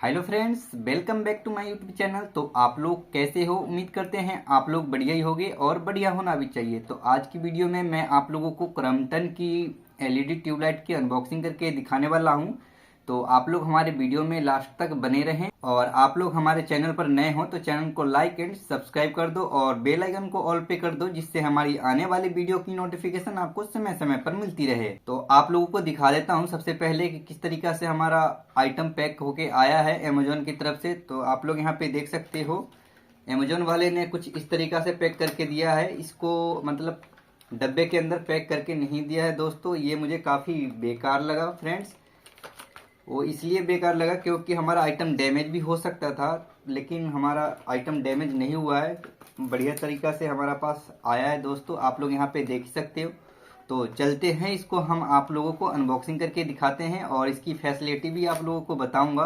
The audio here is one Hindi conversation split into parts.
Hello friends, welcome back to my YouTube channel. तो आप लोग कैसे हो? उम्मीद करते हैं आप लोग बढ़िया ही होगे और बढ़िया होना भी चाहिए। तो आज की वीडियो में मैं आप लोगों को क्रम्पटन की एलईडी ट्यूबलाइट की अनबॉक्सिंग करके दिखाने वाला हूं। तो आप लोग हमारे वीडियो में लास्ट तक बने रहें और आप लोग हमारे चैनल पर नए हो तो चैनल को लाइक एंड सब्सक्राइब कर दो और बेल आइकन को ऑल पे कर दो, जिससे हमारी आने वाली वीडियो की नोटिफिकेशन आपको समय समय पर मिलती रहे। तो आप लोगों को दिखा देता हूं सबसे पहले कि किस तरीका से हमारा आइटम पैक होके आया है अमेजोन की तरफ से। तो आप लोग यहाँ पे देख सकते हो, अमेजोन वाले ने कुछ इस तरीका से पैक करके दिया है। इसको मतलब डब्बे के अंदर पैक करके नहीं दिया है दोस्तों। ये मुझे काफ़ी बेकार लगा फ्रेंड्स। वो इसलिए बेकार लगा क्योंकि हमारा आइटम डैमेज भी हो सकता था, लेकिन हमारा आइटम डैमेज नहीं हुआ है। बढ़िया तरीका से हमारा पास आया है दोस्तों, आप लोग यहाँ पे देख सकते हो। तो चलते हैं, इसको हम आप लोगों को अनबॉक्सिंग करके दिखाते हैं और इसकी फैसिलिटी भी आप लोगों को बताऊंगा।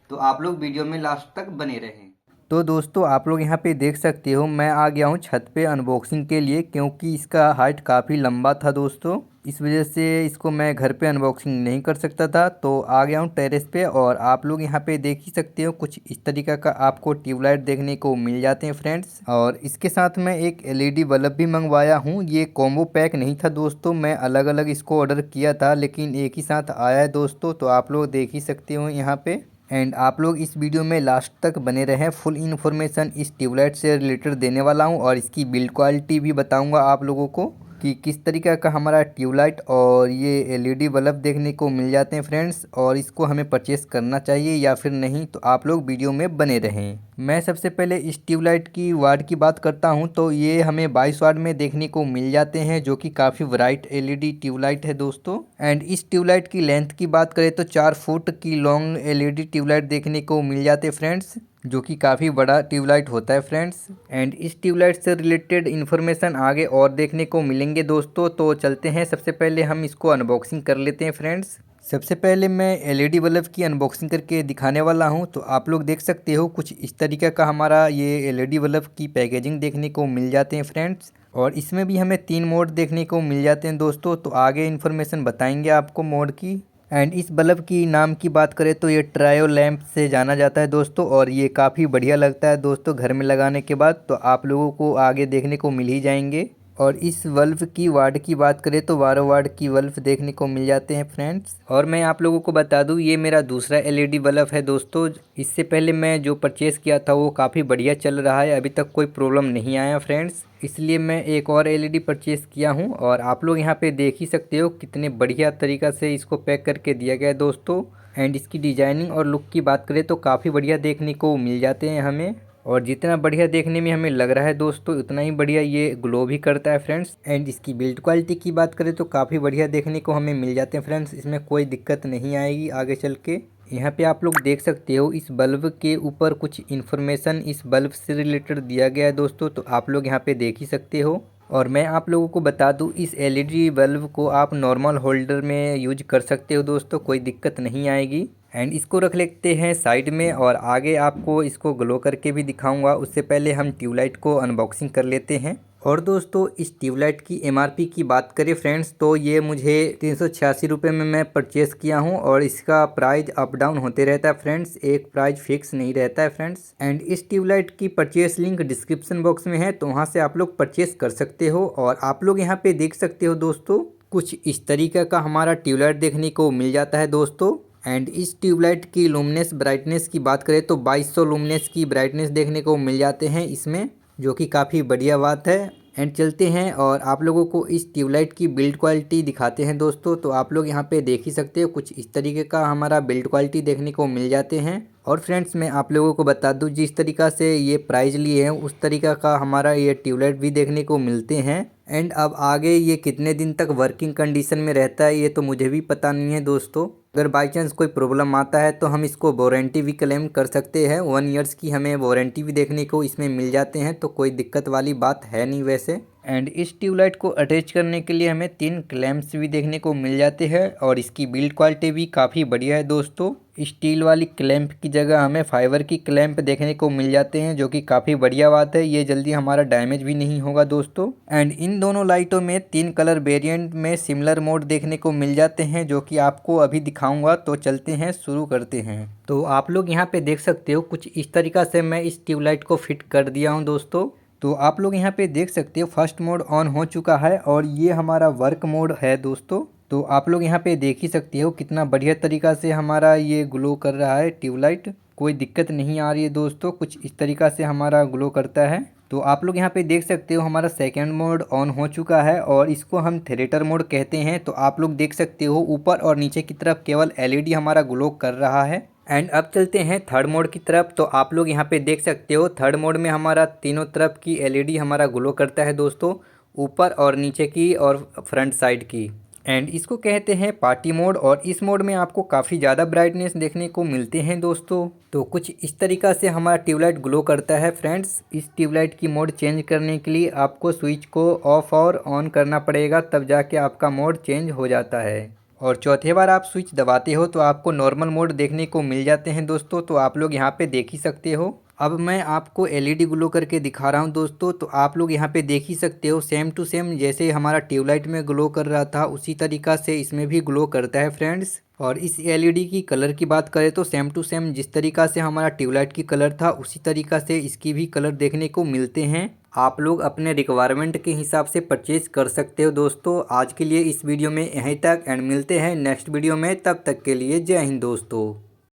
तो आप लोग वीडियो में लास्ट तक बने रहें। तो दोस्तों आप लोग यहाँ पे देख सकते हो, मैं आ गया हूँ छत पे अनबॉक्सिंग के लिए, क्योंकि इसका हाइट काफ़ी लंबा था दोस्तों। इस वजह से इसको मैं घर पे अनबॉक्सिंग नहीं कर सकता था, तो आ गया हूँ टेरेस पे। और आप लोग यहाँ पे देख ही सकते हो, कुछ इस तरीका का आपको ट्यूबलाइट देखने को मिल जाते हैं फ्रेंड्स। और इसके साथ मैं एक एलईडी बल्ब भी मंगवाया हूँ। ये कॉम्बो पैक नहीं था दोस्तों, मैं अलग अलग इसको ऑर्डर किया था, लेकिन एक ही साथ आया है दोस्तों। तो आप लोग देख ही सकते हो यहाँ पे। एंड आप लोग इस वीडियो में लास्ट तक बने रहें, फुल इन्फॉर्मेशन इस ट्यूबलाइट से रिलेटेड देने वाला हूं और इसकी बिल्ड क्वालिटी भी बताऊंगा आप लोगों को कि किस तरीके का हमारा ट्यूबलाइट और ये एलईडी बल्ब देखने को मिल जाते हैं फ्रेंड्स, और इसको हमें परचेस करना चाहिए या फिर नहीं। तो आप लोग वीडियो में बने रहें। मैं सबसे पहले इस ट्यूबलाइट की वाट की बात करता हूं, तो ये हमें 22 वाट में देखने को मिल जाते हैं, जो कि काफ़ी ब्राइट एलईडी ट्यूबलाइट है दोस्तों। एंड इस ट्यूबलाइट की लेंथ की बात करें तो 4 फुट की लॉन्ग एलईडी ट्यूबलाइट देखने को मिल जाते हैं फ्रेंड्स, जो कि काफ़ी बड़ा ट्यूबलाइट होता है फ्रेंड्स। एंड इस ट्यूबलाइट से रिलेटेड इन्फॉर्मेशन आगे और देखने को मिलेंगे दोस्तों। तो चलते हैं, सबसे पहले हम इसको अनबॉक्सिंग कर लेते हैं फ्रेंड्स। सबसे पहले मैं एलईडी बल्ब की अनबॉक्सिंग करके दिखाने वाला हूं। तो आप लोग देख सकते हो, कुछ इस तरीके का हमारा ये एलईडी बल्ब की पैकेजिंग देखने को मिल जाते हैं फ्रेंड्स। और इसमें भी हमें 3 मोड देखने को मिल जाते हैं दोस्तों। तो आगे इन्फॉर्मेशन बताएंगे आपको मोड की। एंड इस बल्ब की नाम की बात करें तो ये ट्रायो लैंप से जाना जाता है दोस्तों, और ये काफ़ी बढ़िया लगता है दोस्तों घर में लगाने के बाद। तो आप लोगों को आगे देखने को मिल ही जाएंगे। और इस बल्ब की वाट की बात करें तो 12 वाट की बल्ब देखने को मिल जाते हैं फ्रेंड्स। और मैं आप लोगों को बता दूं, ये मेरा दूसरा एलईडी बल्ब है दोस्तों। इससे पहले मैं जो परचेज़ किया था वो काफ़ी बढ़िया चल रहा है, अभी तक कोई प्रॉब्लम नहीं आया फ्रेंड्स। इसलिए मैं एक और एलईडी परचेज़ किया हूं। और आप लोग यहां पे देख ही सकते हो कितने बढ़िया तरीक़ा से इसको पैक करके दिया गया है दोस्तों। एंड इसकी डिज़ाइनिंग और लुक की बात करें तो काफ़ी बढ़िया देखने को मिल जाते हैं हमें। और जितना बढ़िया देखने में हमें लग रहा है दोस्तों, उतना ही बढ़िया ये ग्लो भी करता है फ्रेंड्स। एंड इसकी बिल्ड क्वालिटी की बात करें तो काफ़ी बढ़िया देखने को हमें मिल जाते हैं फ्रेंड्स, इसमें कोई दिक्कत नहीं आएगी आगे चल के। यहाँ पे आप लोग देख सकते हो, इस बल्ब के ऊपर कुछ इन्फॉर्मेशन इस बल्ब से रिलेटेड दिया गया है दोस्तों। तो आप लोग यहाँ पे देख ही सकते हो। और मैं आप लोगों को बता दूं, इस एलईडी बल्ब को आप नॉर्मल होल्डर में यूज कर सकते हो दोस्तों, कोई दिक्कत नहीं आएगी। एंड इसको रख लेते हैं साइड में, और आगे आपको इसको ग्लो करके भी दिखाऊंगा। उससे पहले हम ट्यूबलाइट को अनबॉक्सिंग कर लेते हैं। और दोस्तों इस ट्यूबलाइट की एमआरपी की बात करें फ्रेंड्स, तो ये मुझे 386 रुपये में मैं परचेज़ किया हूँ। और इसका प्राइस अप डाउन होते रहता है फ्रेंड्स, एक प्राइस फिक्स नहीं रहता है फ्रेंड्स। एंड इस ट्यूबलाइट की परचेस लिंक डिस्क्रिप्शन बॉक्स में है, तो वहाँ से आप लोग परचेस कर सकते हो। और आप लोग यहाँ पे देख सकते हो दोस्तों, कुछ इस तरीके का हमारा ट्यूबलाइट देखने को मिल जाता है दोस्तों। एंड इस ट्यूबलाइट की लुमिनेंस ब्राइटनेस की बात करें तो 2200 लुमिनेंस की ब्राइटनेस देखने को मिल जाते हैं इसमें, जो कि काफ़ी बढ़िया बात है। एंड चलते हैं और आप लोगों को इस ट्यूबलाइट की बिल्ड क्वालिटी दिखाते हैं दोस्तों। तो आप लोग यहाँ पे देख ही सकते हो, कुछ इस तरीके का हमारा बिल्ड क्वालिटी देखने को मिल जाते हैं। और फ्रेंड्स मैं आप लोगों को बता दूं, जिस तरीका से ये प्राइस लिए हैं उस तरीका का हमारा ये ट्यूबलाइट भी देखने को मिलते हैं। एंड अब आगे ये कितने दिन तक वर्किंग कंडीशन में रहता है ये तो मुझे भी पता नहीं है दोस्तों। अगर बाई चांस कोई प्रॉब्लम आता है तो हम इसको वारंटी भी क्लेम कर सकते हैं। 1 ईयर्स की हमें वारंटी भी देखने को इसमें मिल जाते हैं, तो कोई दिक्कत वाली बात है नहीं वैसे। एंड इस ट्यूबलाइट को अटैच करने के लिए हमें 3 क्लैंप्स भी देखने को मिल जाते हैं और इसकी बिल्ड क्वालिटी भी काफ़ी बढ़िया है दोस्तों। स्टील वाली क्लैंप की जगह हमें फाइबर की क्लैंप देखने को मिल जाते हैं, जो कि काफ़ी बढ़िया बात है। ये जल्दी हमारा डैमेज भी नहीं होगा दोस्तों। एंड इन दोनों लाइटों में 3 कलर वेरिएंट में सिमिलर मोड देखने को मिल जाते हैं, जो कि आपको अभी दिखाऊंगा। तो चलते हैं, शुरू करते हैं। तो आप लोग यहाँ पे देख सकते हो कुछ इस तरीक़ा से मैं इस ट्यूबलाइट को फिट कर दिया हूँ दोस्तों। तो आप लोग यहाँ पे देख सकते हो फर्स्ट मोड ऑन हो चुका है और ये हमारा वर्क मोड है दोस्तों। तो आप लोग यहाँ पे देख ही सकते हो कितना बढ़िया तरीका से हमारा ये ग्लो कर रहा है ट्यूबलाइट। कोई दिक्कत नहीं आ रही है दोस्तों, कुछ इस तरीका से हमारा ग्लो करता है। तो आप लोग यहाँ पे देख सकते हो हमारा सेकेंड मोड ऑन हो चुका है और इसको हम थिएटर मोड कहते हैं। तो आप लोग देख सकते हो ऊपर और नीचे की तरफ केवल एलईडी हमारा ग्लो कर रहा है। एंड अब चलते हैं थर्ड मोड की तरफ। तो आप लोग यहाँ पे देख सकते हो थर्ड मोड में हमारा तीनों तरफ की एलईडी हमारा ग्लो करता है दोस्तों, ऊपर और नीचे की और फ्रंट साइड की। एंड इसको कहते हैं पार्टी मोड और इस मोड में आपको काफ़ी ज़्यादा ब्राइटनेस देखने को मिलते हैं दोस्तों। तो कुछ इस तरीक़ा से हमारा ट्यूबलाइट ग्लो करता है फ्रेंड्स। इस ट्यूबलाइट की मोड चेंज करने के लिए आपको स्विच को ऑफ और ऑन करना पड़ेगा, तब जाके आपका मोड चेंज हो जाता है। और चौथे बार आप स्विच दबाते हो तो आपको नॉर्मल मोड देखने को मिल जाते हैं दोस्तों। तो आप लोग यहाँ पे देख ही सकते हो। अब मैं आपको एलईडी ग्लो करके दिखा रहा हूँ दोस्तों। तो आप लोग यहाँ पे देख ही सकते हो सेम टू सेम जैसे हमारा ट्यूबलाइट में ग्लो कर रहा था उसी तरीक़ा से इसमें भी ग्लो करता है फ्रेंड्स। और इस एलईडी की कलर की बात करें तो सेम टू सेम जिस तरीक़ा से हमारा ट्यूबलाइट की कलर था उसी तरीक़ा से इसकी भी कलर देखने को मिलते हैं। आप लोग अपने रिक्वायरमेंट के हिसाब से परचेज कर सकते हो दोस्तों। आज के लिए इस वीडियो में यहीं तक एंड मिलते हैं नेक्स्ट वीडियो में, तब तक के लिए जय हिंद दोस्तों।